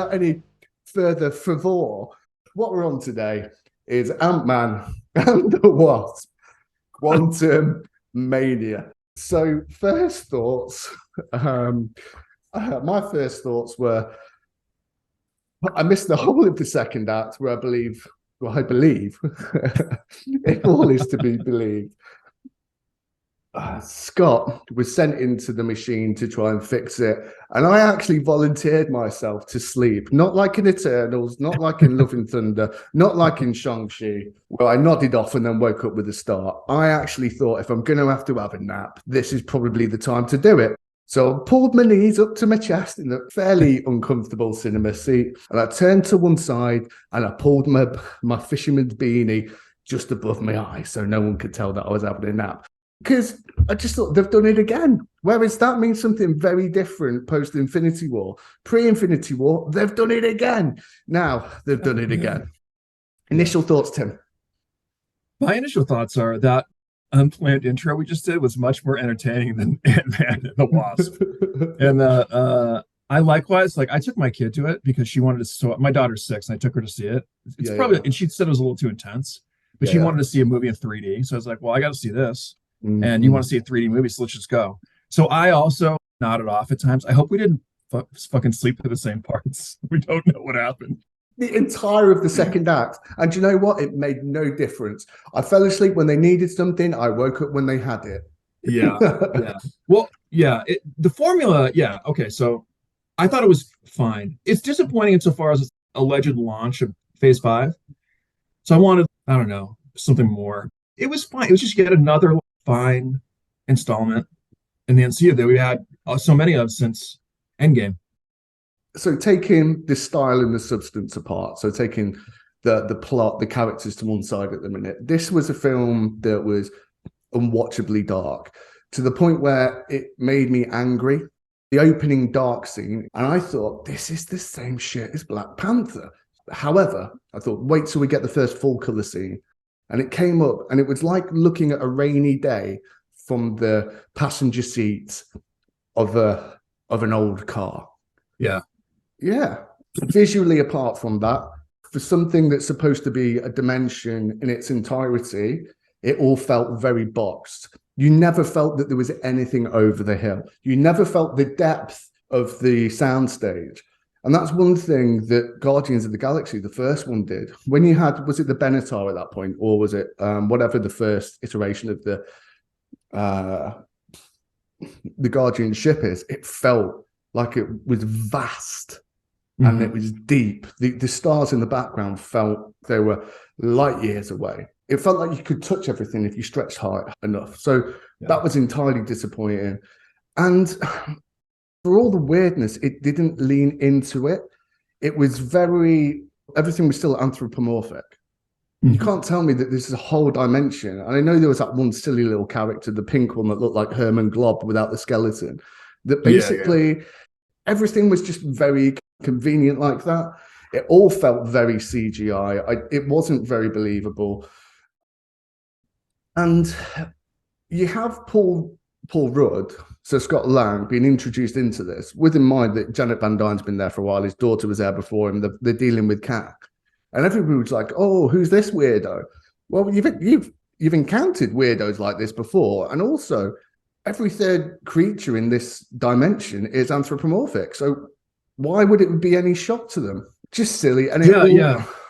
without any further favor, what we're on today is Ant-Man and the Wasp, Quantum Mania. So first thoughts, my first thoughts were, I missed the whole of the second act where I believe, if all is to be believed, Scott was sent into the machine to try and fix it. And I actually volunteered myself to sleep, not like in Eternals, not like in Love and Thunder, not like in Shang-Chi, where I nodded off and then woke up with a start. I actually thought if I'm going to have a nap, this is probably the time to do it. So I pulled my knees up to my chest in a fairly uncomfortable cinema seat, and I turned to one side and I pulled my fisherman's beanie just above my eye so no one could tell that I was having a nap. Because I just thought they've done it again. Whereas that means something very different post-Infinity War. Pre-Infinity War, they've done it again. Now they've done it again. Initial thoughts, Tim? My initial thoughts are that unplanned intro we just did was much more entertaining than Ant-Man and the Wasp. And I likewise, I took my kid to it because she wanted to, so my daughter's 6 and I took her to see it. It's probably, and she said it was a little too intense, but she wanted to see a movie in 3D. So I was like, well, I got to see this. And you want to see a 3D movie, so let's just go. So I also nodded off at times. I hope we didn't fucking sleep through the same parts. We don't know what happened. The entire of the second act. And you know what? It made no difference. I fell asleep when they needed something. I woke up when they had it. Yeah. Well, the formula, okay. So I thought it was fine. It's disappointing insofar as it's alleged launch of Phase 5. So I wanted, I don't know, something more. It was fine. It was just yet another fine installment in the MCU that we had so many of since Endgame. So taking the style and the substance apart, so taking the plot, the characters to one side at the minute, this was a film that was unwatchably dark to the point where it made me angry. The opening dark scene, and I thought, this is the same shit as Black Panther. However, I thought, wait till we get the first full color scene. And it came up, and it was like looking at a rainy day from the passenger seat of an old car. Yeah. Visually, apart from that, for something that's supposed to be a dimension in its entirety, it all felt very boxed. You never felt that there was anything over the hill. You never felt the depth of the soundstage. And that's one thing that Guardians of the Galaxy, the first one, did. When you had, was it the Benatar at that point, or was it whatever the first iteration of the Guardian ship is? It felt like it was vast and it was deep. The stars in the background felt they were light years away. It felt like you could touch everything if you stretched hard enough. So that was entirely disappointing. And for all the weirdness, it didn't lean into it. It was everything was still anthropomorphic. You can't tell me that this is a whole dimension. And I know there was that one silly little character, the pink one that looked like Herman Glob without the skeleton, that basically everything was just very convenient like that. It all felt very CGI. It wasn't very believable. And you have Paul Rudd, so Scott Lang, being introduced into this, with in mind that Janet Van Dyne's been there for a while. His daughter was there before him. They're dealing with Cat, and everybody was like, "Oh, who's this weirdo?" Well, you've encountered weirdos like this before, and also every third creature in this dimension is anthropomorphic. So why would it be any shock to them? Just silly. And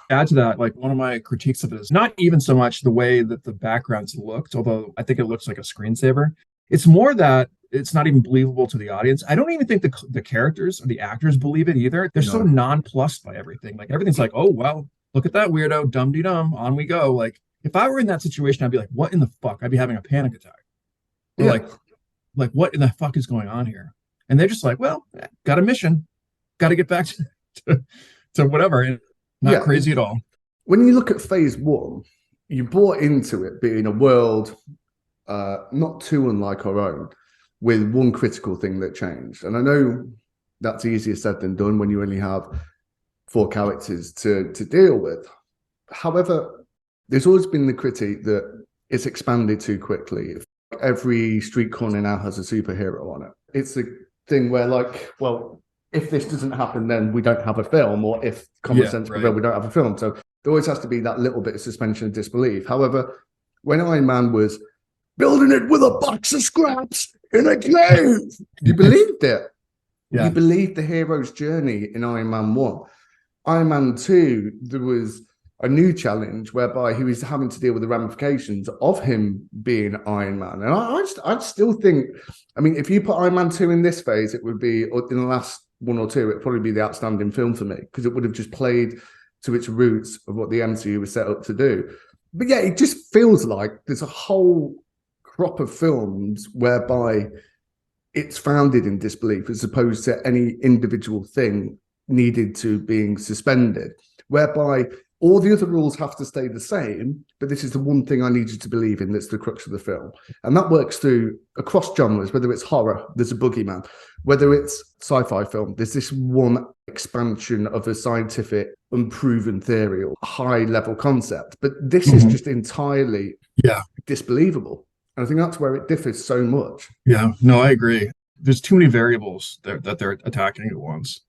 add to that, one of my critiques of it is not even so much the way that the backgrounds looked, although I think it looks like a screensaver. It's more that it's not even believable to the audience. I don't even think the characters or the actors believe it either. They're so nonplussed by everything. Everything's like, oh, well, look at that weirdo, dum-de-dum, on we go. If I were in that situation, I'd be like, what in the fuck? I'd be having a panic attack. Or what in the fuck is going on here? And they're just like, well, got a mission. Got to get back to whatever. Not crazy at all. When you look at Phase 1, you bought into it being a world not too unlike our own, with one critical thing that changed. And I know that's easier said than done when you only have 4 characters to deal with. However, there's always been the critique that it's expanded too quickly. Every street corner now has a superhero on it. It's a thing where, if this doesn't happen, then we don't have a film, or if common sense prevails, we don't have a film. So there always has to be that little bit of suspension of disbelief. However, when Iron Man was building it with a box of scraps in a cave, you believed it. Yeah. You believed the hero's journey in Iron Man 1. Iron Man 2, there was a new challenge whereby he was having to deal with the ramifications of him being Iron Man. And I still think, I mean, if you put Iron Man 2 in this phase, it would be, in the last one or two, it'd probably be the outstanding film for me, because it would have just played to its roots of what the MCU was set up to do. But yeah, it just feels like there's a whole crop of films whereby it's founded in disbelief as opposed to any individual thing needed to being suspended, whereby all the other rules have to stay the same, but this is the one thing I need you to believe in that's the crux of the film. And that works through across genres, whether it's horror, there's a boogeyman, whether it's sci-fi film, there's this one expansion of a scientific unproven theory or high-level concept. But this is just entirely disbelievable. And I think that's where it differs so much. Yeah, no, I agree. There's too many variables that they're attacking at once.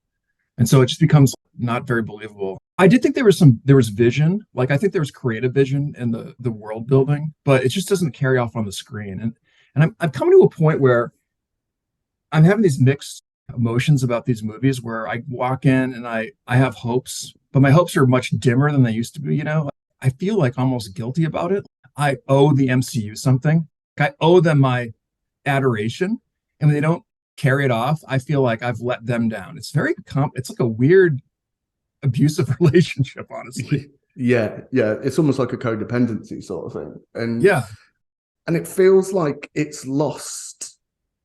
And so it just becomes not very believable. I did think there was vision. Like, I think there was creative vision in the world building, but it just doesn't carry off on the screen. And I'm coming to a point where I'm having these mixed emotions about these movies, where I walk in and I have hopes, but my hopes are much dimmer than they used to be, you know? I feel like almost guilty about it. I owe the MCU something. I owe them my adoration. And when they don't carry it off, I feel like I've let them down. It's it's like a weird abusive relationship, honestly. Yeah. It's almost like a codependency sort of thing. And yeah. And it feels like it's lost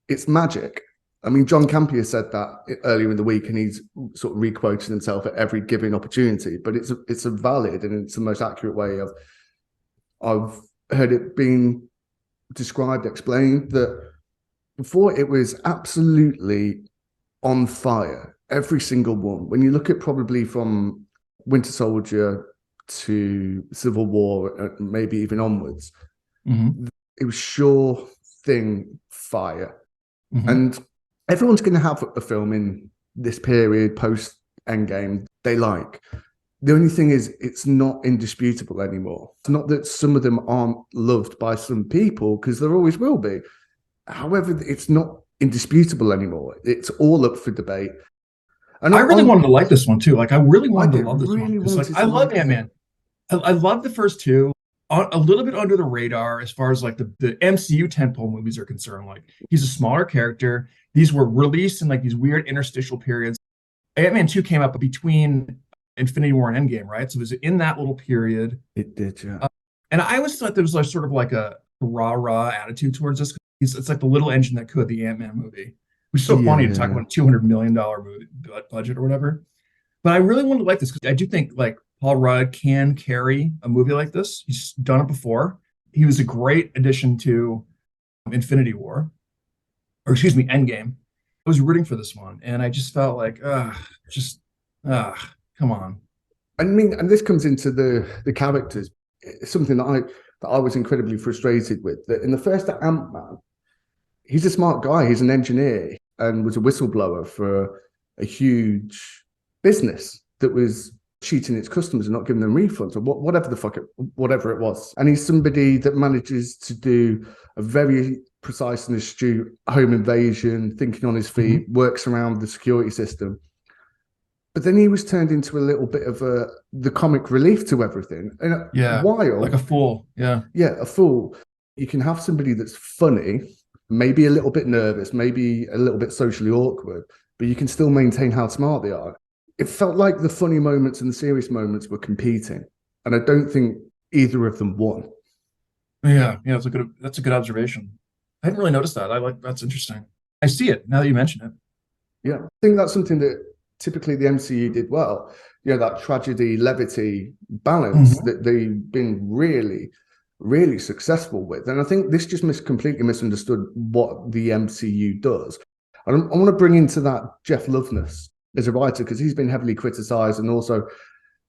its magic. I mean, John Campion said that earlier in the week, and he's sort of re-quoted himself at every given opportunity. But it's a valid and it's the most accurate way of I've heard it being described, explained, that before it was absolutely on fire, every single one. When you look at probably from Winter Soldier to Civil War, maybe even onwards, it was sure thing fire. And everyone's going to have a film in this period post Endgame they like. The only thing is, it's not indisputable anymore. It's not that some of them aren't loved by some people, because there always will be. However, it's not indisputable anymore. It's all up for debate. And I really wanted to like this one too. Like, I really wanted to love this one. Like, I love Ant-Man. I love the first two. A little bit under the radar as far as like the MCU tentpole movies are concerned. Like, he's a smaller character. These were released in like these weird interstitial periods. Ant-Man 2 came up between Infinity War and Endgame, right? So it was in that little period. It did, yeah. And I always thought there was like sort of like a rah attitude towards this. It's like the little engine that could, the Ant-Man movie, which is so funny to talk about a $200 million movie budget or whatever. But I really wanted to like this because I do think like Paul Rudd can carry a movie like this. He's done it before. He was a great addition to Infinity War, or excuse me, Endgame. I was rooting for this one, and I just felt like, come on. I mean, and this comes into the characters. It's something that I was incredibly frustrated with. That in the first Ant-Man, he's a smart guy. He's an engineer and was a whistleblower for a huge business that was cheating its customers and not giving them refunds or whatever it was. And he's somebody that manages to do a very precise and astute home invasion, thinking on his feet, works around the security system. But then he was turned into a little bit of the comic relief to everything. And while like a fool. Yeah, a fool. You can have somebody that's funny, maybe a little bit nervous, maybe a little bit socially awkward, but you can still maintain how smart they are. It felt like the funny moments and the serious moments were competing, and I don't think either of them won. Yeah, that's a good observation. I hadn't really noticed that. That's interesting. I see it now that you mention it. Yeah, I think that's something that typically the MCU did well. You know, that tragedy, levity balance that they've been really, really successful with. And I think this just completely misunderstood what the MCU does. And I want to bring into that Jeff Loveness as a writer, because he's been heavily criticized, and also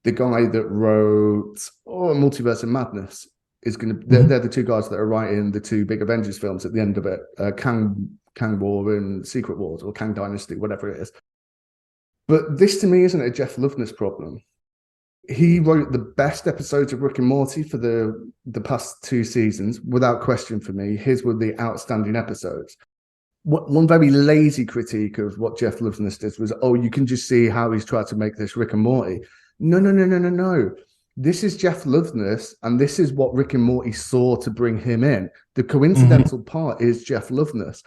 the guy that wrote Multiverse of Madness is going to. They're the two guys that are writing the two big Avengers films at the end of it, Kang War and Secret Wars, or Kang Dynasty, whatever it is. But this to me isn't a Jeff Loveness problem. He wrote the best episodes of Rick and Morty for the past 2 seasons, without question for me. His were the outstanding episodes. One very lazy critique of what Jeff Loveness did was, oh, you can just see how he's tried to make this Rick and Morty. No. This is Jeff Loveness, and this is what Rick and Morty saw to bring him in. The coincidental part is Jeff Loveness.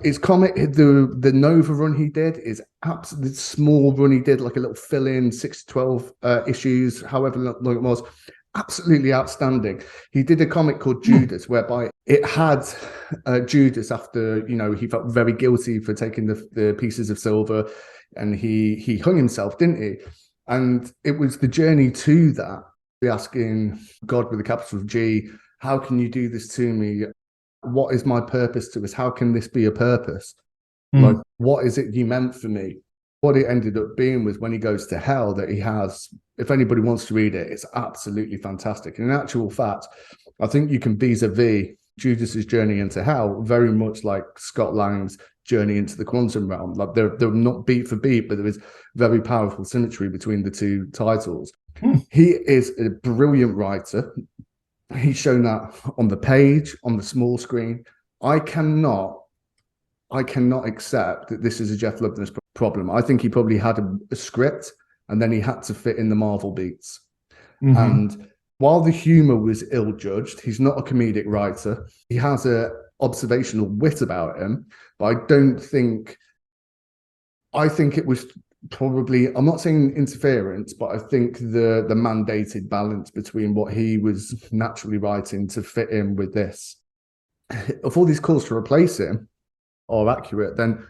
His comic, the Nova run he did is absolutely small run he did, like a little fill-in, 6 to 12 issues, however long it was. Absolutely outstanding. He did a comic called Judas, whereby it had Judas after, he felt very guilty for taking the pieces of silver, and he hung himself, didn't he? And it was the journey to that, asking God with a capital G, how can you do this to me? What is my purpose to this? How can this be a purpose? Like, what is it you meant for me? What it ended up being was when he goes to hell, that he has, if anybody wants to read it, it's absolutely fantastic. And in actual fact, I think you can vis-a-vis Judas's journey into hell very much like Scott Lang's journey into the quantum realm. Like they're not beat for beat, but there is very powerful symmetry between the two titles. He is a brilliant writer. He's shown that on the page, on the small screen. I cannot accept that this is a Jeff Loveness problem. I think he probably had a script, and then he had to fit in the Marvel beats. And while the humor was ill-judged, he's not a comedic writer. He has a observational wit about him, but I think it was probably, I'm not saying interference, but I think the mandated balance between what he was naturally writing to fit in with this. If all these calls to replace him are accurate, then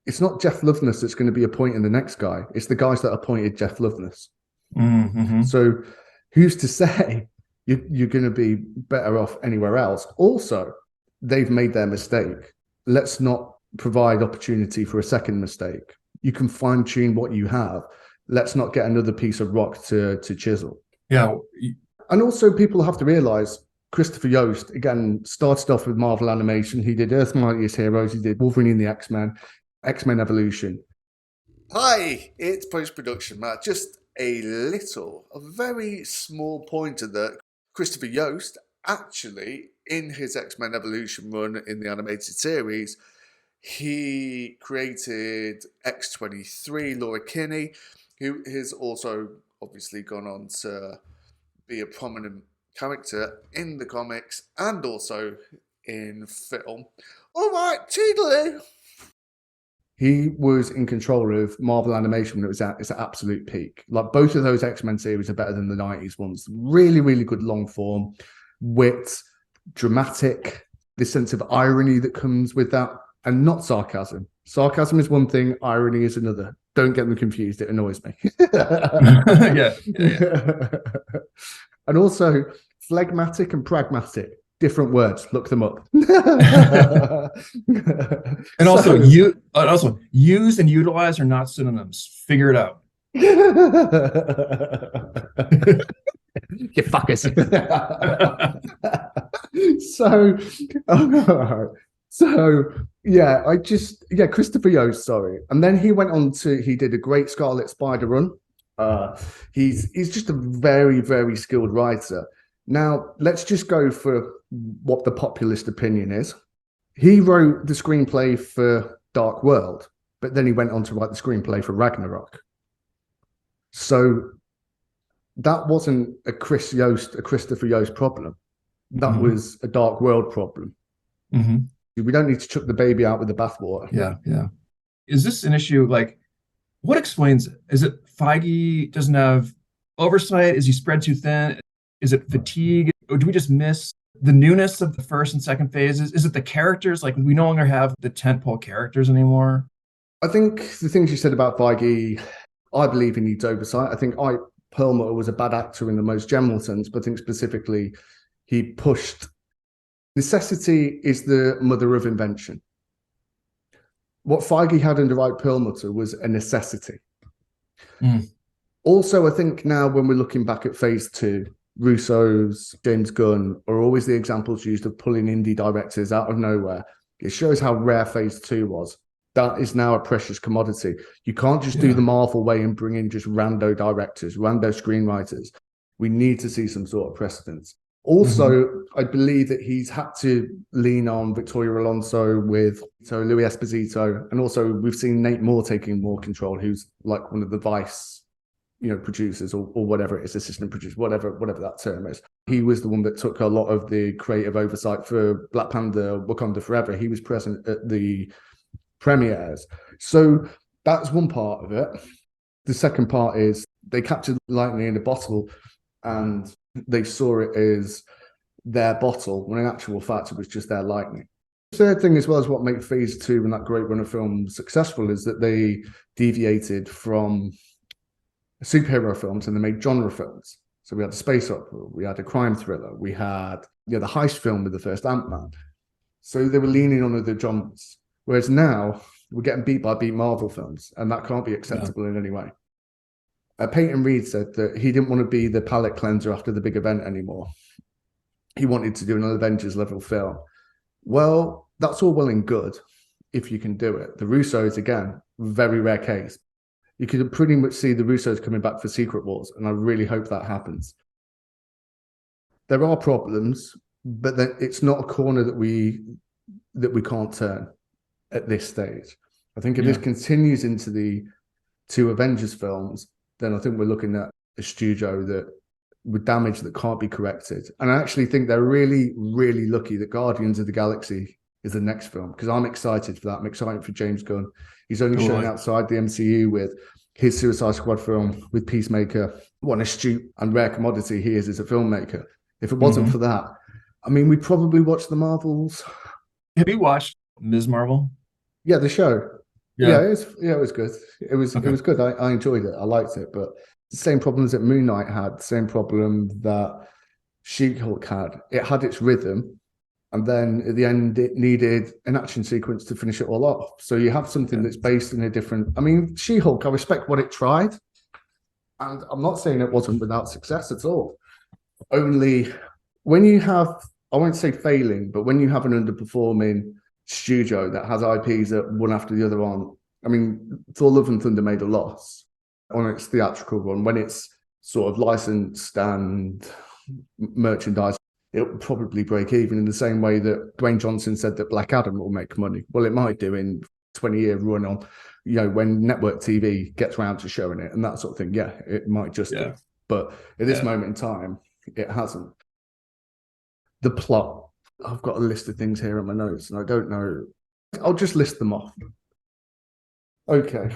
it's not Jeff Loveness that's going to be appointing the next guy. It's the guys that appointed Jeff Loveness. So who's to say you're going to be better off anywhere else? Also, they've made their mistake. Let's not provide opportunity for a second mistake. You can fine tune what you have. Let's not get another piece of rock to chisel. Yeah. And also people have to realize Christopher Yost, again, started off with Marvel Animation. He did Earth's Mightiest Heroes. He did Wolverine and the X-Men, X-Men Evolution. Hi, it's post-production, Matt. Just a very small pointer that Christopher Yost actually, in his X-Men Evolution run in the animated series, he created X-23, Laura Kinney, who has also obviously gone on to be a prominent character in the comics and also in film. All right, toodaloo. He was in control of Marvel Animation when it was at its absolute peak. Like, both of those X-Men series are better than the 90s ones. Really, really good long form, wit, dramatic, this sense of irony that comes with that. And not sarcasm. Sarcasm is one thing, irony is another. Don't get them confused. It annoys me. Yeah. And also, phlegmatic and pragmatic, different words. Look them up. And also, use and utilize are not synonyms. Figure it out. You fuckers. Christopher Yost, sorry. And then he went on he did a great Scarlet Spider run. He's just a very, very skilled writer. Now, let's just go for what the populist opinion is. He wrote the screenplay for Dark World, but then he went on to write the screenplay for Ragnarok. So that wasn't a Christopher Yost problem. That was a Dark World problem. We don't need to chuck the baby out with the bathwater. Yeah. Is this an issue? Like, what explains it? Is it Feige doesn't have oversight? Is he spread too thin? Is it fatigue? Or do we just miss the newness of the first and second phases? Is it the characters? Like, we no longer have the tentpole characters anymore? I think the things you said about Feige, I believe he needs oversight. I think Perlmutter was a bad actor in the most general sense, but I think specifically he pushed. Necessity is the mother of invention. What Feige had under Ike Perlmutter was a necessity. Also, I think now when we're looking back at phase 2, Russo's, James Gunn are always the examples used of pulling indie directors out of nowhere. It shows how rare phase 2 was. That is now a precious commodity. You can't just do the Marvel way and bring in just rando directors, rando screenwriters. We need to see some sort of precedence. Also, I believe that he's had to lean on Victoria Alonso with Louis Esposito, and also we've seen Nate Moore taking more control, who's like one of the Vice, producers or whatever it is, assistant producer, whatever that term is. He was the one that took a lot of the creative oversight for Black Panther: Wakanda Forever. He was present at the premieres. So that's one part of it. The second part is they captured lightning in a bottle and they saw it as their bottle, when in actual fact it was just their lightning. The third thing, as well as what made Phase 2 and that great run of films successful, is that they deviated from superhero films and they made genre films. So we had a space opera, we had a crime thriller, we had the heist film with the first Ant-Man. So they were leaning on other genres. Whereas now we're getting beat by beat Marvel films, and that can't be acceptable in any way. Peyton Reed said that he didn't want to be the palate cleanser after the big event anymore. He wanted to do an Avengers level film. Well, that's all well and good if you can do it. The Russos, again, very rare case. You could pretty much see the Russos coming back for Secret Wars, and I really hope that happens. There are problems, but it's not a corner that we can't turn at this stage. I think if this continues into the 2 Avengers films, then I think we're looking at a studio that with damage that can't be corrected. And I actually think they're really, really lucky that Guardians of the Galaxy is the next film, because I'm excited for that. I'm excited for James Gunn. He's only shown outside the MCU with his Suicide Squad film, with Peacemaker. What an astute and rare commodity he is as a filmmaker. If it wasn't for that, I mean, we'd probably watch the Marvels. Have you watched Ms. Marvel? Yeah, the show. Yeah, it was good. It was good. I enjoyed it. I liked it. But the same problems that Moon Knight had, the same problem that She-Hulk had. It had its rhythm, and then at the end, it needed an action sequence to finish it all off. So you have something that's based in a different. I mean, She-Hulk, I respect what it tried, and I'm not saying it wasn't without success at all. Only when you have, I won't say failing, but when you have an underperforming studio that has IPs that one after the other on. I mean, Thor: Love and Thunder made a loss on its theatrical run. When it's sort of licensed and merchandise, it'll probably break even, in the same way that Dwayne Johnson said that Black Adam will make money. Well, it might do in 20-year run on, when network TV gets around to showing it and that sort of thing. Yeah, it might just do. But at this moment in time, it hasn't. The plot. I've got a list of things here in my notes, and I don't know. I'll just list them off. Okay.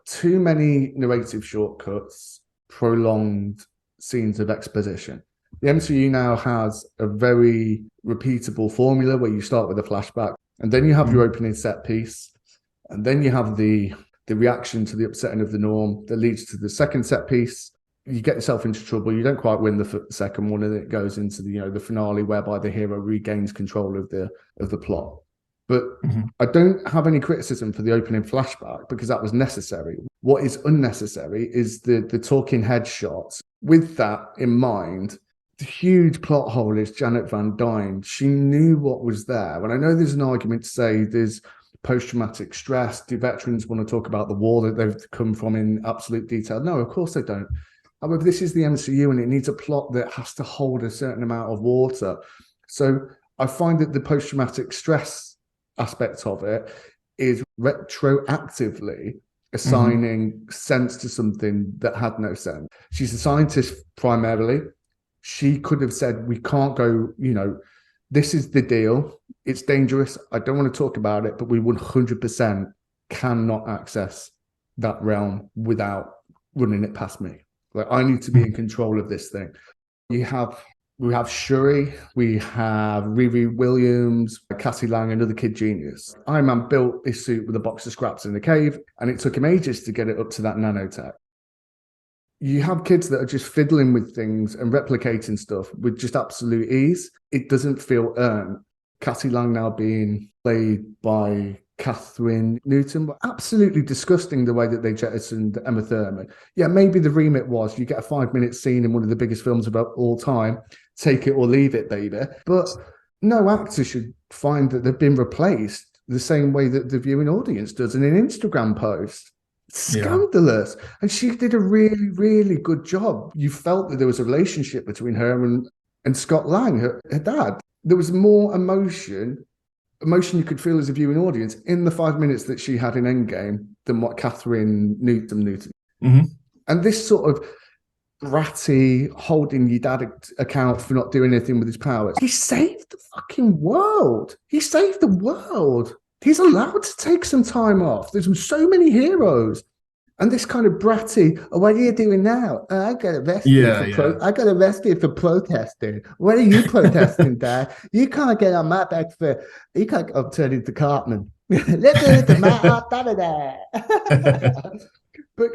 Too many narrative shortcuts, prolonged scenes of exposition. The MCU now has a very repeatable formula where you start with a flashback, and then you have your opening set piece, and then you have the reaction to the upsetting of the norm that leads to the second set piece. You get yourself into trouble. You don't quite win the second one, and it goes into the finale, whereby the hero regains control of the plot. But I don't have any criticism for the opening flashback, because that was necessary. What is unnecessary is the talking head shots. With that in mind, the huge plot hole is Janet Van Dyne. She knew what was there. And I know there's an argument to say there's post-traumatic stress. Do veterans want to talk about the war that they've come from in absolute detail? No, of course they don't. However, this is the MCU, and it needs a plot that has to hold a certain amount of water. So I find that the post-traumatic stress aspect of it is retroactively assigning sense to something that had no sense. She's a scientist primarily. She could have said, we can't go, this is the deal. It's dangerous. I don't want to talk about it, but we 100% cannot access that realm without running it past me. Like, I need to be in control of this thing. We have Shuri, we have Riri Williams, Cassie Lang, another kid genius. Iron Man built his suit with a box of scraps in the cave, and it took him ages to get it up to that nanotech. You have kids that are just fiddling with things and replicating stuff with just absolute ease. It doesn't feel earned. Cassie Lang now being played by Catherine Newton, but absolutely disgusting the way that they jettisoned Emma Thurman. Yeah, maybe the remit was you get a 5-minute scene in one of the biggest films of all time, take it or leave it, baby. But no actor should find that they've been replaced the same way that the viewing audience does in an Instagram post. Scandalous. Yeah. And she did a really, really good job. You felt that there was a relationship between her and Scott Lang, her dad. There was more emotion you could feel as a viewing audience in the 5 minutes that she had in Endgame than what Catherine Newton. Mm-hmm. And this sort of bratty, holding your dad account for not doing anything with his powers. He saved the fucking world. He saved the world. He's allowed to take some time off. There's so many heroes. And this kind of bratty, oh, what are you doing now? I got arrested I got arrested for protesting. What are you protesting, Dad? You can't get on my back for, you can't, I'm turning to Cartman. Listen to my authority. But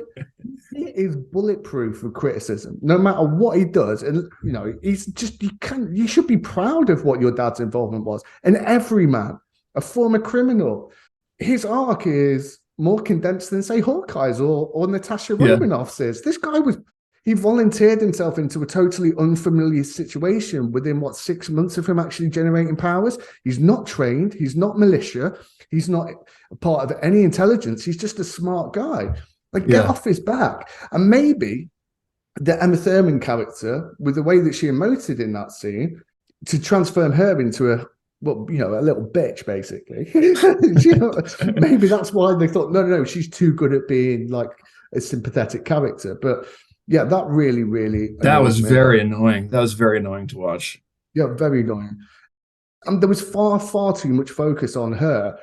he is bulletproof for criticism, no matter what he does. And, you know, he's just, you should be proud of what your dad's involvement was. And every man, a former criminal, his arc is more condensed than, say, Hawkeye's or Natasha Romanoff's is. This guy he volunteered himself into a totally unfamiliar situation within, 6 months of him actually generating powers. He's not trained. He's not militia. He's not a part of any intelligence. He's just a smart guy. Like, get off his back. And maybe the Emma Thurman character, with the way that she emoted in that scene, to transform her into a little bitch, basically. Maybe that's why they thought, no, she's too good at being like a sympathetic character. But yeah, that really, really... That was very annoying. That was very annoying to watch. Yeah, very annoying. And there was far, far too much focus on her.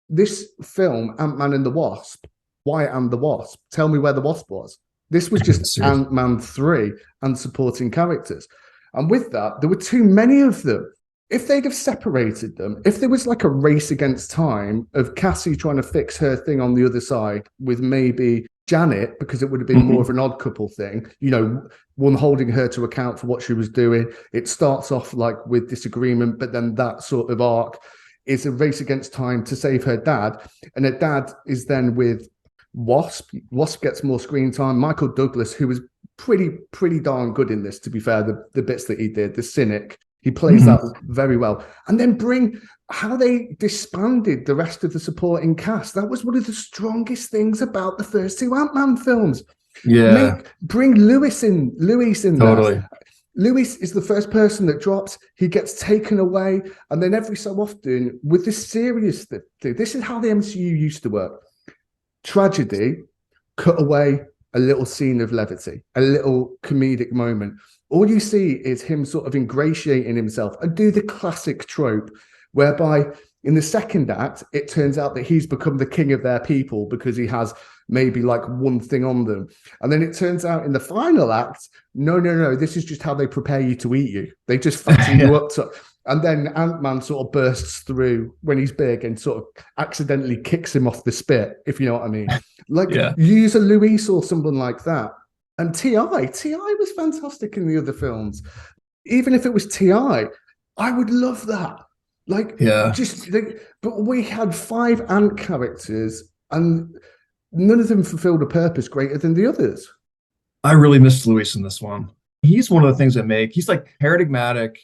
This film, Ant-Man and the Wasp, why and the Wasp? Tell me where the Wasp was. This was just Ant-Man 3 and supporting characters. And with that, there were too many of them. If they'd have separated them, if there was like a race against time of Cassie trying to fix her thing on the other side with maybe Janet, because it would have been more of an odd couple thing, you know, one holding her to account for what she was doing. It starts off like with disagreement, but then that sort of arc is a race against time to save her dad. And her dad is then with Wasp. Wasp gets more screen time. Michael Douglas, who was pretty darn good in this, to be fair, the bits that he did, the cynic, he plays that very well. And then bring how they disbanded the rest of the supporting cast. That was one of the strongest things about the first two Ant-Man films. Yeah. Bring Luis in totally. there. Luis is the first person that drops. He gets taken away. And then every so often, with this serious thing, this is how the MCU used to work. Tragedy, cut away, a little scene of levity, a little comedic moment. All you see is him sort of ingratiating himself and do the classic trope whereby in the second act, it turns out that he's become the king of their people because he has maybe like one thing on them. And then it turns out in the final act, no, this is just how they prepare you to eat you. They just fatten you up to... And then Ant-Man sort of bursts through when he's big and sort of accidentally kicks him off the spit, if you know what I mean. Like, use a Luis or someone like that. And T.I. was fantastic in the other films. Even if it was T.I., I would love that. But we had 5 Ant characters and none of them fulfilled a purpose greater than the others. I really missed Luis in this one. He's one of the things he's like paradigmatic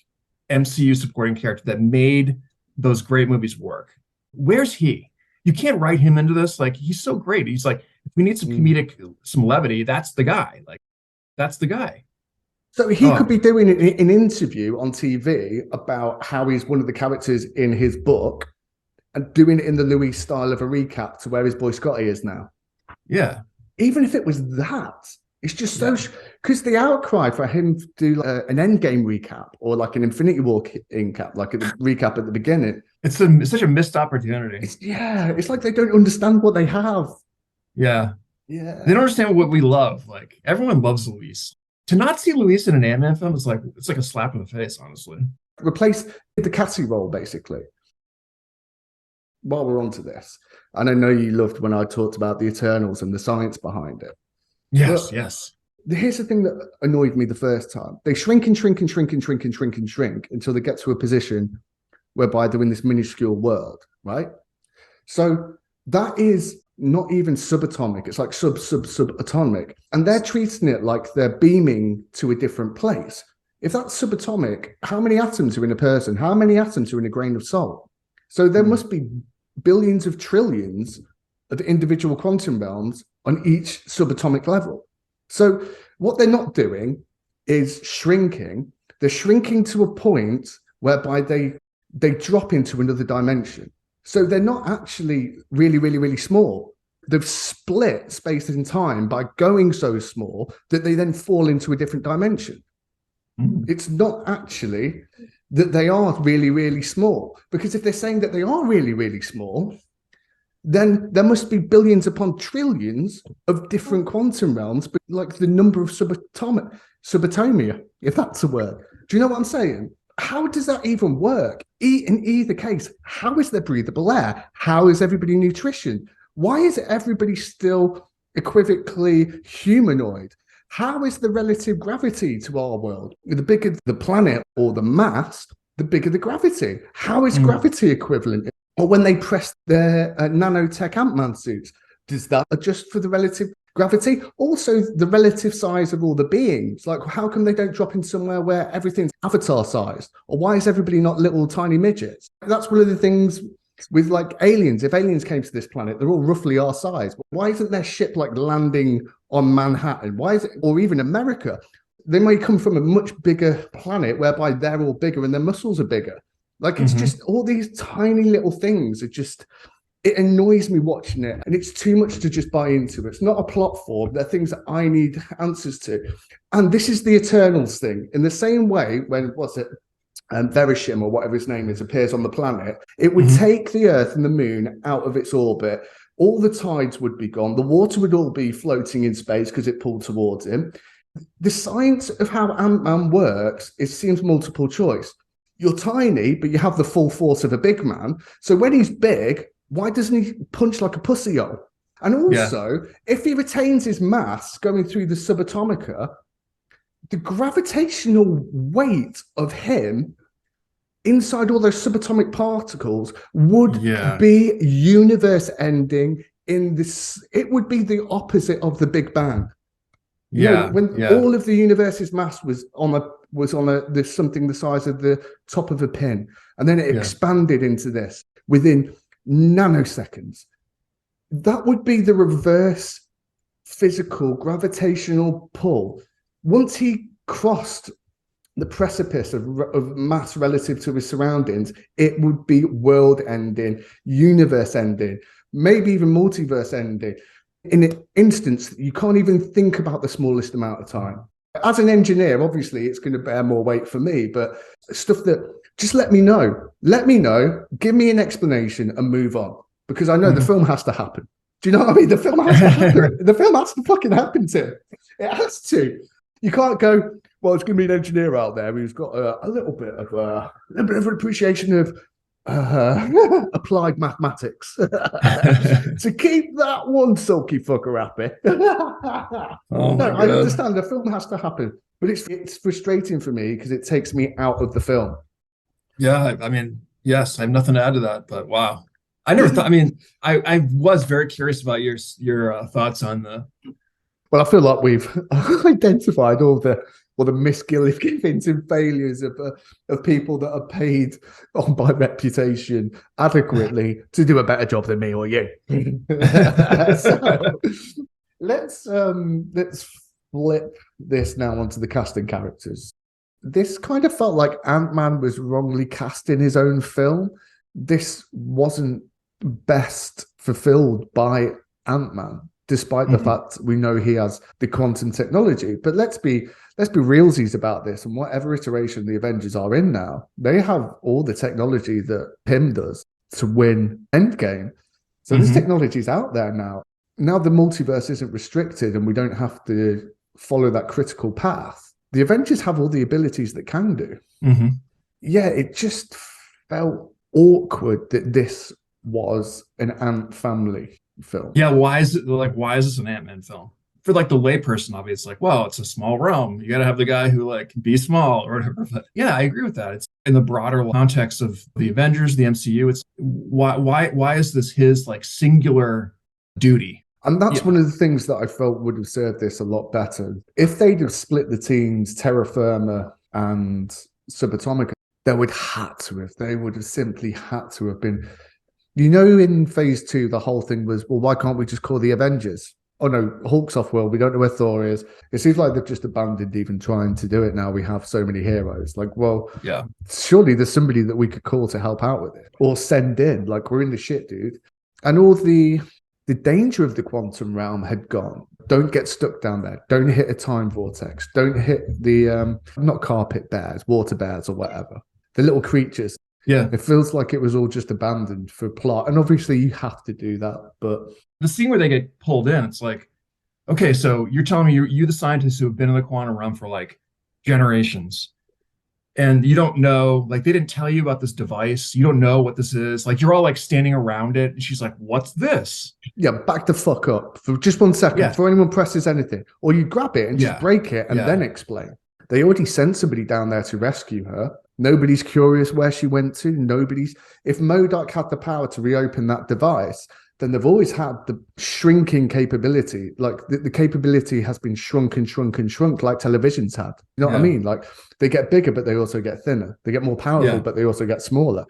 MCU supporting character that made those great movies work. Where's he? You can't write him into this. Like, he's so great. He's like, if we need some comedic, some levity, that's the guy. Like, that's the guy. So he could be doing an interview on TV about how he's one of the characters in his book and doing it in the Louis style of a recap to where his boy Scotty is now. Yeah. Even if it was that, it's just so... Because the outcry for him to do an Endgame recap or like an Infinity War recap, like a recap at the beginning. It's such a missed opportunity. It's like they don't understand what they have. Yeah. They don't understand what we love. Like, everyone loves Luis. To not see Luis in an Ant-Man film is like, it's like a slap in the face, honestly. Replace the Cassie role, basically. While we're on to this, and I know you loved when I talked about the Eternals and the science behind it. Yes. Here's the thing that annoyed me the first time. They shrink until they get to a position whereby they're in this minuscule world, right? So that is not even subatomic. It's like subatomic. And they're treating it like they're beaming to a different place. If that's subatomic, how many atoms are in a person? How many atoms are in a grain of salt? So there must be billions of trillions of individual quantum realms on each subatomic level. So what they're not doing is shrinking. They're shrinking to a point whereby they drop into another dimension. So they're not actually really, really, really small. They've split space and time by going so small that they then fall into a different dimension. It's not actually that they are really, really small, because if they're saying that they are really, really small, then there must be billions upon trillions of different quantum realms, but like the number of subatomia, if that's a word. Do you know what I'm saying? How does that even work? In either case, how is there breathable air? How is everybody nutrition? Why is everybody still equivocally humanoid? How is the relative gravity to our world? The bigger the planet or the mass, the bigger the gravity. How is gravity equivalent? Or when they press their nanotech Ant-Man suits, does that adjust for the relative gravity? Also, the relative size of all the beings. Like, how come they don't drop in somewhere where everything's avatar sized? Or why is everybody not little tiny midgets? That's one of the things with like aliens. If aliens came to this planet, they're all roughly our size. But why isn't their ship like landing on Manhattan? Why is it, or even America? They may come from a much bigger planet whereby they're all bigger and their muscles are bigger. Like, it's just all these tiny little things are just, it annoys me watching it, and it's too much to just buy into. It's not a plot form. They're things that I need answers to. And this is the Eternals thing. In the same way, when, Verishim, or whatever his name is, appears on the planet, it would take the Earth and the Moon out of its orbit. All the tides would be gone. The water would all be floating in space because it pulled towards him. The science of how Ant-Man works, it seems multiple choice. You're tiny, but you have the full force of a big man. So when he's big, why doesn't he punch like a pussy-o? And also, if he retains his mass going through the subatomica, the gravitational weight of him inside all those subatomic particles would be universe-ending in this. It would be the opposite of the Big Bang. When all of the universe's mass was on there's something the size of the top of a pin, and then it expanded into this within nanoseconds. That would be the reverse physical gravitational pull. Once he crossed the precipice of mass relative to his surroundings, it would be world ending, universe ending, maybe even multiverse ending. In an instance, you can't even think about the smallest amount of time. As an engineer, obviously, it's going to bear more weight for me, but stuff that, just let me know, give me an explanation and move on, because I know the film has to happen. Do you know what I mean? The film has to happen. The film has to fucking happen, Tim. It has to. You can't go, well, it's going to be an engineer out there who's got a little bit of an appreciation of applied mathematics to keep that one sulky fucker happy. I understand the film has to happen, but it's frustrating for me because it takes me out of the film. Yeah, I mean, yes, I have nothing to add to that, but wow. I never thought, I mean, I was very curious about your thoughts on the. Well, I feel like we've identified all the misgivings and failures of people that are paid on by reputation adequately to do a better job than me or you. So let's flip this now onto the casting characters. This kind of felt like Ant-Man was wrongly cast in his own film. This wasn't best fulfilled by Ant-Man, despite the fact we know he has the quantum technology. But let's be realsies about this, and whatever iteration the Avengers are in now, they have all the technology that Pym does to win Endgame. So this technology is out there now. Now the multiverse isn't restricted and we don't have to follow that critical path. The Avengers have all the abilities that can do. Yeah, it just felt awkward that this was an Ant family film. Yeah, why is this an Ant-Man film? For like the layperson, obviously, it's like, well, it's a small realm. You got to have the guy who like can be small or whatever. But yeah, I agree with that. It's in the broader context of the Avengers, the MCU. It's why is this his like singular duty? And that's one of the things that I felt would have served this a lot better. If they'd have split the teams, Terra Firma and Subatomica, they would have simply had to have been You know, in phase 2, the whole thing was, well, why can't we just call the Avengers? Oh no, Hulk's off world. We don't know where Thor is. It seems like they've just abandoned even trying to do it now. We have so many heroes. Like, well, Yeah. surely there's somebody that we could call to help out with it or send in. Like, we're in the shit, dude. And all the danger of the quantum realm had gone. Don't get stuck down there. Don't hit a time vortex. Don't hit the not carpet bears, water bears, or whatever. The little creatures. Yeah. It feels like it was all just abandoned for plot. And obviously you have to do that, but The scene where they get pulled in, it's like, okay, so you're telling me you the scientists who have been in the quantum realm for like generations, and you don't know, like they didn't tell you about this device. You don't know what this is. Like you're all like standing around it, and she's like, "What's this?" yeah, back the fuck up for just 1 second Yeah. before anyone presses anything. Or you grab it and just Yeah. break it and Yeah. then explain. They already sent somebody down there to rescue her. Nobody's curious where she went to. Nobody's. If MODOK had the power to reopen that device, then they've always had the shrinking capability. Like the capability has been shrunk and shrunk and shrunk, like televisions had. You know what I Yeah. mean? Like they get bigger, but they also get thinner. They get more powerful, Yeah. but they also get smaller.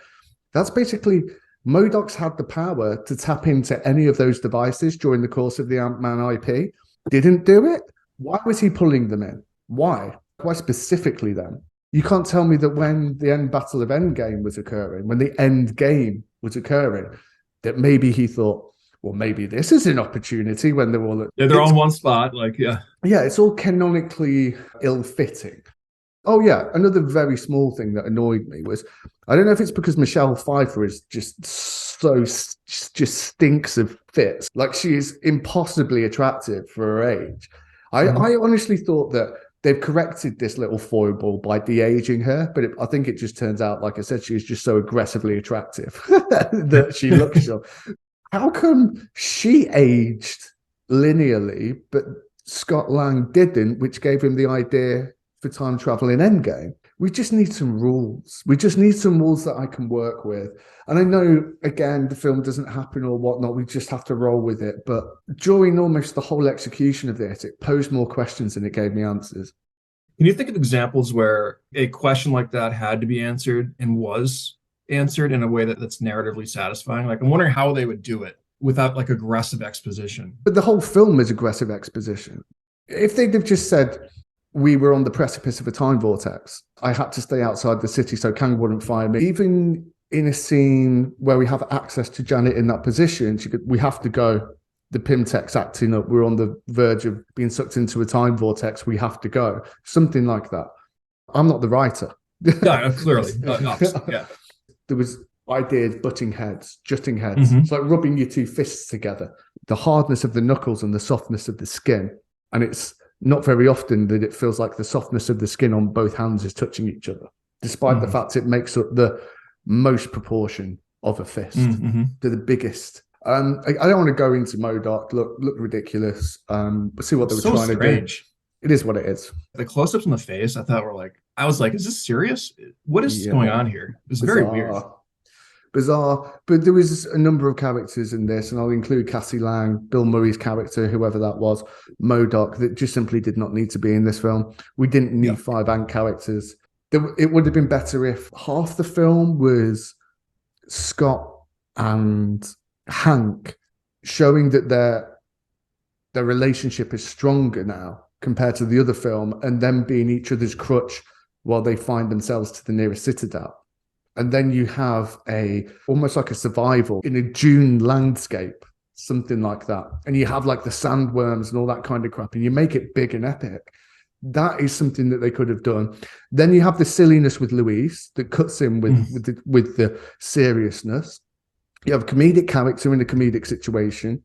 That's basically MODOK's had the power to tap into any of those devices during the course of the Ant-Man IP. Didn't do it. Why was he pulling them in? Why? Why specifically them? You can't tell me that when the end battle of Endgame was occurring, when the end game was occurring, that maybe he thought, well, maybe this is an opportunity when they're all. Yeah, they're on one spot. Like, yeah. Yeah, it's all canonically ill-fitting. Oh yeah, another very small thing that annoyed me was, I don't know if it's because Michelle Pfeiffer is just stinks of fit. Like she is impossibly attractive for her age. I honestly thought that they've corrected this little foible by de-aging her, but I think it just turns out, like I said, she is just so aggressively attractive that she looks so. How come she aged linearly, but Scott Lang didn't, which gave him the idea for time travel in Endgame? We just need some rules. We just need some rules that I can work with. And I know, again, the film doesn't happen or whatnot. We just have to roll with it. But during almost the whole execution of this, it posed more questions than it gave me answers. Can you think of examples where a question like that had to be answered and was answered in a way that's narratively satisfying? Like, I'm wondering how they would do it without like aggressive exposition. But the whole film is aggressive exposition. If they'd have just said, we were on the precipice of a time vortex, I had to stay outside the city so Kang wouldn't fire me. Even in a scene where we have access to Janet in that position, we have to go. The Pimtech's acting up. We're on the verge of being sucked into a time vortex. We have to go. Something like that. I'm not the writer. Yeah, clearly. Yeah. There was ideas butting heads, jutting heads. It's like rubbing your two fists together. The hardness of the knuckles and the softness of the skin. And it's not very often that it feels like the softness of the skin on both hands is touching each other, despite the fact it makes up the most proportion of a fist to the biggest. I don't want to go into MODOK. Look ridiculous. See what they were trying to do. It is what it is. The close-ups on the face, I was like, is this serious? What is going on here? It was very weird. Bizarre. But there was a number of characters in this, and I'll include Cassie Lang, Bill Murray's character, whoever that was, MODOK, that just simply did not need to be in this film. We didn't need 5 Ant characters. It would have been better if half the film was Scott and Hank showing that their relationship is stronger now compared to the other film, and them being each other's crutch while they find themselves to the nearest citadel. And then you have almost like a survival in a dune landscape, something like that. And you have like the sandworms and all that kind of crap, and you make it big and epic. That is something that they could have done. Then you have the silliness with Louise that cuts in with the seriousness. You have a comedic character in a comedic situation.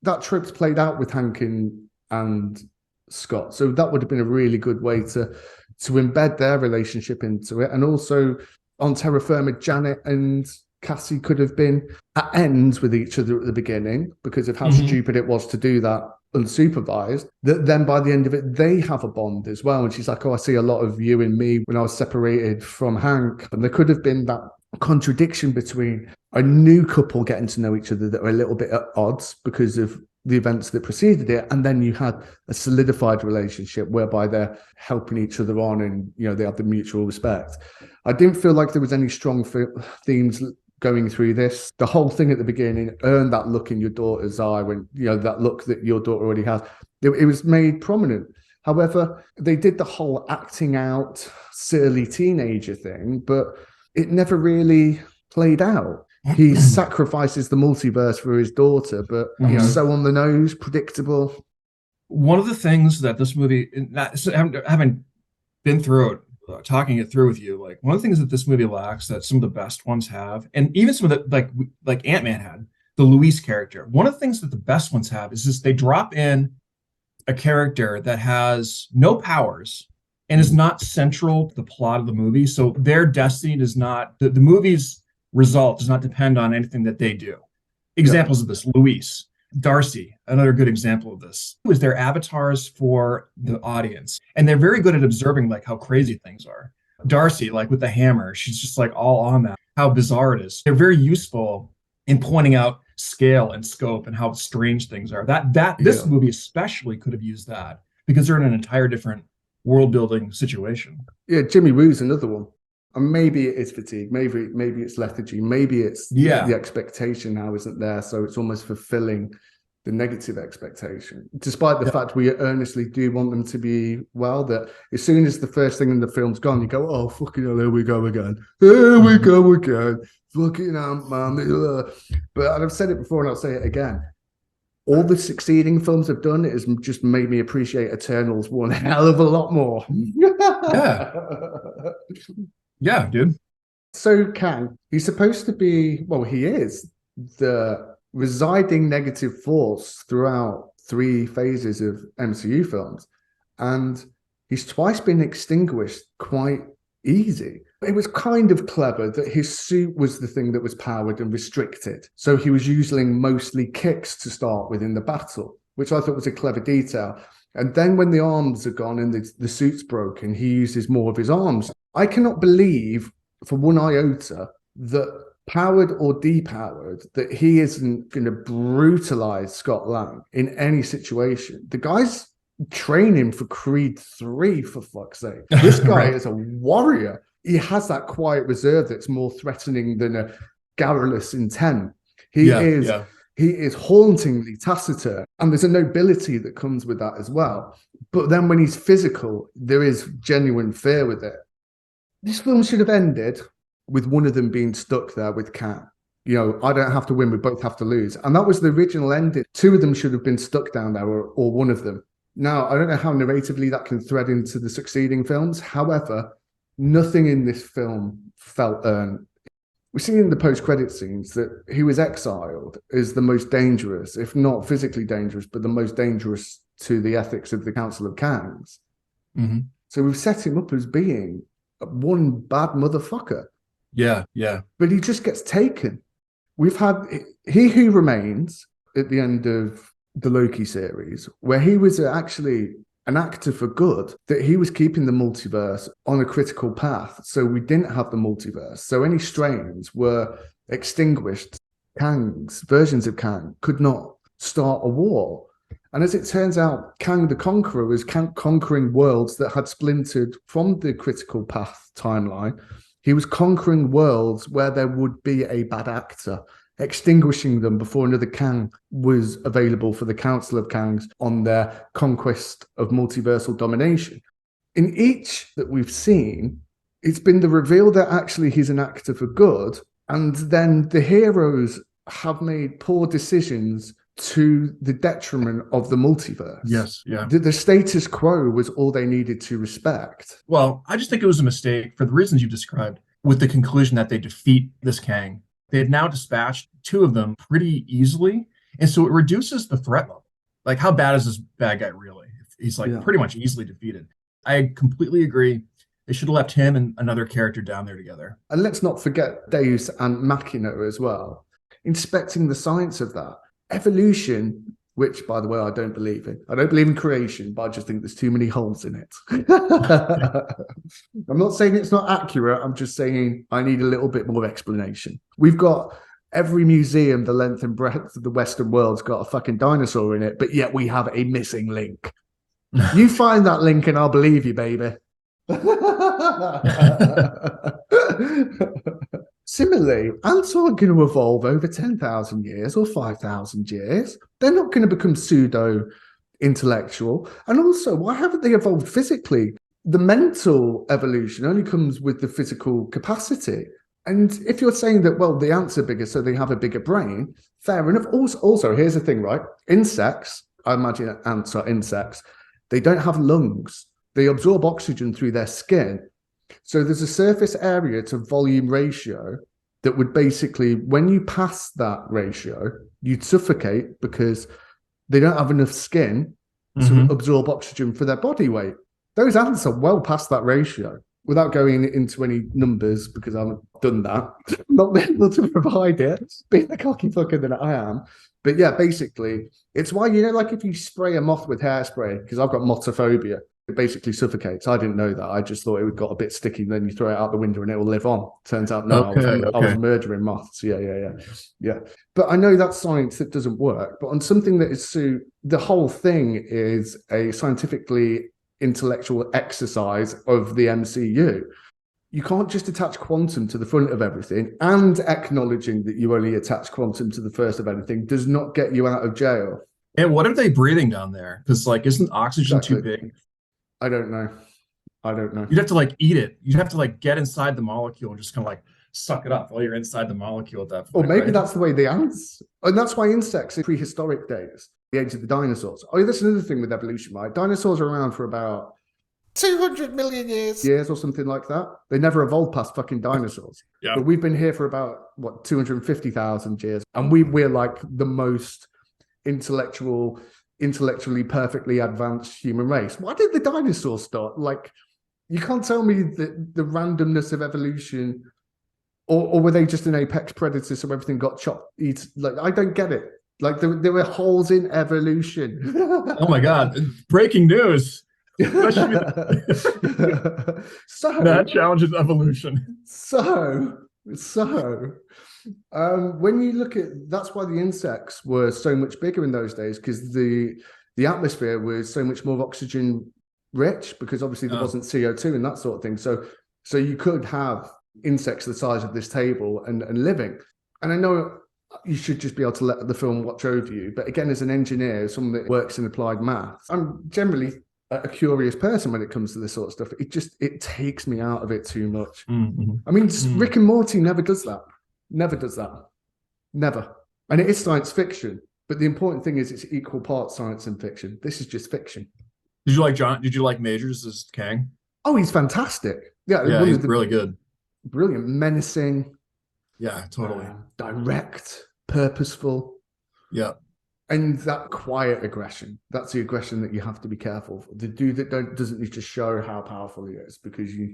That trope's played out with Hank and Scott. So that would have been a really good way to embed their relationship into it. And also on terra firma, Janet and Cassie could have been at ends with each other at the beginning because of how stupid it was to do that unsupervised. That then by the end of it, they have a bond as well. And she's like, oh, I see a lot of you in me when I was separated from Hank. And there could have been that contradiction between a new couple getting to know each other that are a little bit at odds because of the events that preceded it, and then you had a solidified relationship whereby they're helping each other on, and they have the mutual respect. I didn't feel like there was any strong themes going through this. The whole thing at the beginning, earn that look in your daughter's eye, when that look that your daughter already has. It was made prominent. However, they did the whole acting out silly teenager thing, but it never really played out. He sacrifices the multiverse for his daughter, but so on the nose, predictable. One of the things that this movie, having been through it, talking it through with you, like one of the things that this movie lacks that some of the best ones have, and even some of the like Ant-Man had, the Luis character. One of the things that the best ones have is this: they drop in a character that has no powers and is not central to the plot of the movie. So their destiny does not, the movie's result does not depend on anything that they do. Examples of this: Luis, Darcy, another good example of this, is their avatars for the audience. And they're very good at observing like how crazy things are. Darcy, like with the hammer, she's just like all on that, how bizarre it is. They're very useful in pointing out scale and scope and how strange things are. This movie especially could have used that, because they're in an entire different world building situation. Yeah, Jimmy Woo's another one. And maybe it is fatigue, maybe it's lethargy, maybe it's the expectation now isn't there, so it's almost fulfilling the negative expectation, despite the fact we earnestly do want them to be well. That as soon as the first thing in the film's gone, you go, oh fucking hell, here we go again, fucking Ant-Man. But I've said it before and I'll say it again, all the succeeding films have done is just made me appreciate Eternals one hell of a lot more. Yeah, dude. So Kang, he's supposed to be, well, he is the residing negative force throughout 3 phases of MCU films. And he's twice been extinguished quite easy. It was kind of clever that his suit was the thing that was powered and restricted. So he was using mostly kicks to start with in the battle, which I thought was a clever detail. And then when the arms are gone and the suit's broken, he uses more of his arms. I cannot believe for one iota that, powered or depowered, that he isn't going to brutalize Scott Lang in any situation. The guy's training for Creed 3, for fuck's sake. This guy is a warrior. He has that quiet reserve that's more threatening than a garrulous intent. He is hauntingly taciturn, and there's a nobility that comes with that as well. But then when he's physical, there is genuine fear with it. This film should have ended with one of them being stuck there with Kang. I don't have to win, we both have to lose. And that was the original ending. 2 of them should have been stuck down there, or one of them. Now, I don't know how narratively that can thread into the succeeding films. However, nothing in this film felt earned. We see in the post-credit scenes that he was exiled as the most dangerous, if not physically dangerous, but the most dangerous to the ethics of the Council of Kangs. Mm-hmm. So we've set him up as being one bad motherfucker. Yeah. But he just gets taken. We've had He Who Remains at the end of the Loki series, where he was actually an actor for good, that he was keeping the multiverse on a critical path. So we didn't have the multiverse. So any strains were extinguished. Kang's versions of Kang could not start a war. And as it turns out, Kang the Conqueror was conquering worlds that had splintered from the critical path timeline. He was conquering worlds where there would be a bad actor, extinguishing them before another Kang was available for the Council of Kangs on their conquest of multiversal domination. In each that we've seen, it's been the reveal that actually he's an actor for good, and then the heroes have made poor decisions to the detriment of the multiverse. Yes, yeah. The status quo was all they needed to respect. Well, I just think it was a mistake for the reasons you described, with the conclusion that they defeat this Kang. They had now dispatched 2 of them pretty easily, and so it reduces the threat level. Like, how bad is this bad guy really? He's pretty much easily defeated. I completely agree. They should have left him and another character down there together. And let's not forget Deus and Machina as well. Inspecting the science of that. Evolution, which, by the way, I don't believe in. I don't believe in creation, but I just think there's too many holes in it. I'm not saying it's not accurate. I'm just saying I need a little bit more explanation. We've got every museum, the length and breadth of the Western world's got a fucking dinosaur in it, but yet we have a missing link. You find that link and I'll believe you, baby. Similarly, ants aren't going to evolve over 10,000 years or 5,000 years. They're not going to become pseudo intellectual. And also, why haven't they evolved physically? The mental evolution only comes with the physical capacity. And if you're saying that, well, the ants are bigger, so they have a bigger brain, fair enough. Also, here's the thing, right? Insects, I imagine ants are insects, they don't have lungs. They absorb oxygen through their skin. So there's a surface area to volume ratio that would basically, when you pass that ratio, you'd suffocate because they don't have enough skin to absorb oxygen for their body weight. Those ants are well past that ratio. Without going into any numbers, because I haven't done that, not been able to provide it, being the cocky fucker that I am. But yeah, basically, it's why, like if you spray a moth with hairspray, because I've got mothophobia, it basically suffocates. I didn't know that. I just thought it got a bit sticky, and then you throw it out the window and it will live on. Turns out, no, I was murdering moths. Yeah. But I know that's science that doesn't work. But on something that is the whole thing is a scientifically intellectual exercise of the MCU. You can't just attach quantum to the front of everything, and acknowledging that you only attach quantum to the first of anything does not get you out of jail. And what are they breathing down there? Because isn't oxygen too big? I don't know. You'd have to eat it. You'd have to get inside the molecule and just kind of suck it up while you're inside the molecule at that point. Or maybe that's the way the ants, and that's why insects in prehistoric days, the age of the dinosaurs. Oh, that's another thing with evolution, right? Dinosaurs are around for about 200 million years or something like that. They never evolved past fucking dinosaurs. Yeah. But we've been here for about 250,000 years, and we're like the most intellectually perfectly advanced human race. Why did the dinosaurs start? You can't tell me the randomness of evolution, or were they just an apex predator, so everything got chopped, eaten? I don't get it. There were holes in evolution. Oh my God. Breaking news. So that challenges evolution. So when you look at, that's why the insects were so much bigger in those days, because the atmosphere was so much more oxygen rich, because obviously there wasn't CO2 and that sort of thing. So you could have insects the size of this table and living. And I know you should just be able to let the film watch over you, but again, as an engineer, someone that works in applied maths, I'm generally a curious person when it comes to this sort of stuff. It takes me out of it too much. I mean, Rick and Morty never does that. Never. And it is science fiction, but the important thing is it's equal parts science and fiction. This is just fiction. Did you like John? Did you like Majors as Kang? Oh, he's fantastic. Yeah, he's really good. Brilliant, menacing. Yeah, totally. Direct, purposeful. Yeah. And that quiet aggression, that's the aggression that you have to be careful for. The dude that doesn't need to show how powerful he is, because you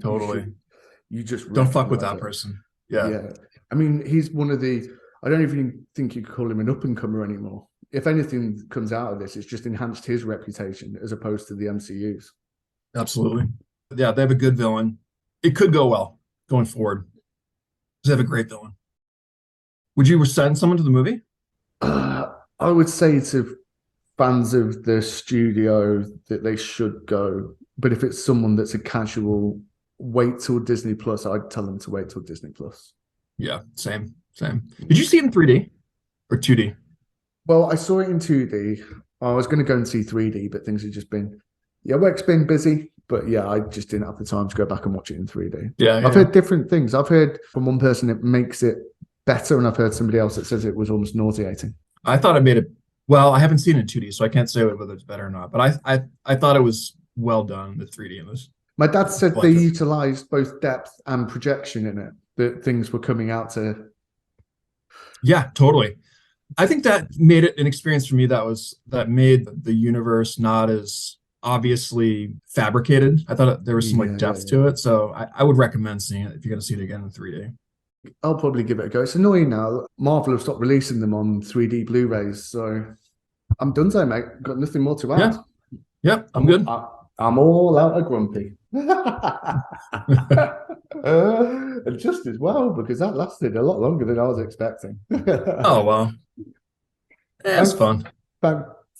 just don't fuck with that person. Yeah. I mean, he's one of I don't even think you could call him an up-and-comer anymore. If anything comes out of this, it's just enhanced his reputation as opposed to the MCU's. Absolutely. Yeah, they have a good villain. It could go well going forward. They have a great villain. Would you send someone to the movie? I would say to fans of the studio that they should go. But if it's someone that's a casual, wait till Disney Plus, I'd tell them to wait till Disney Plus. Yeah, same. Did you see it in 3D or 2D? Well, I saw it in 2D. I was going to go and see 3D, but things have just been, work's been busy. But yeah, I just didn't have the time to go back and watch it in 3D. Yeah. I've heard different things. I've heard from one person it makes it better, and I've heard somebody else that says it was almost nauseating. I thought it made it, well, I haven't seen it in 2D, so I can't say whether it's better or not. But I thought it was well done, the 3D in this. My dad said they utilized both depth and projection in it, that things were coming out to. Yeah, totally. I think that made it an experience for me that made the universe not as obviously fabricated. I thought there was some depth to it. So I would recommend seeing it if you're going to see it again in 3D. I'll probably give it a go. It's annoying now. Marvel have stopped releasing them on 3D Blu-rays, so I'm done, mate. Got nothing more to add. Yeah, I'm good. I'm all out of grumpy. And just as well, because that lasted a lot longer than I was expecting. Oh, well. Yeah, it's fun.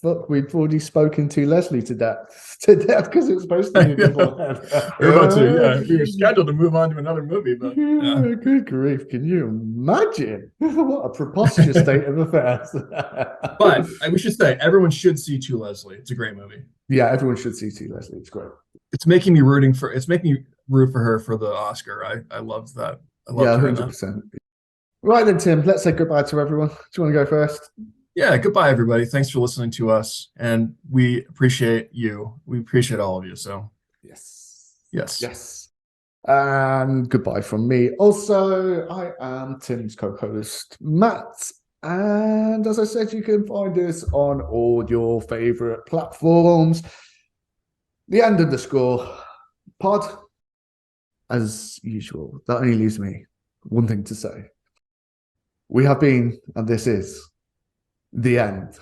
Look, we've already spoken to Leslie to death because it was supposed to be beforehand. We were about to, yeah, we were scheduled to move on to another movie, but yeah. Good grief! Can you imagine what a preposterous state of affairs? But we should say everyone should see To Leslie. It's a great movie. Yeah, everyone should see Leslie. It's great. It's making me root for her for the Oscar. I loved that. I loved Yeah, her in that. 100%. Right then, Tim, let's say goodbye to everyone. Do you want to go first? Yeah, goodbye, everybody. Thanks for listening to us, and we appreciate you. We appreciate all of you. So, Yes. yes. Yes. And goodbye from me. Also, I am Tim's co-host, Matt. And as I said, you can find us on all your favorite platforms. The end of the score pod. As usual, that only leaves me one thing to say. We have been, and this is, the end.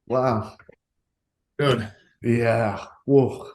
Wow. Good. Yeah. Whoa.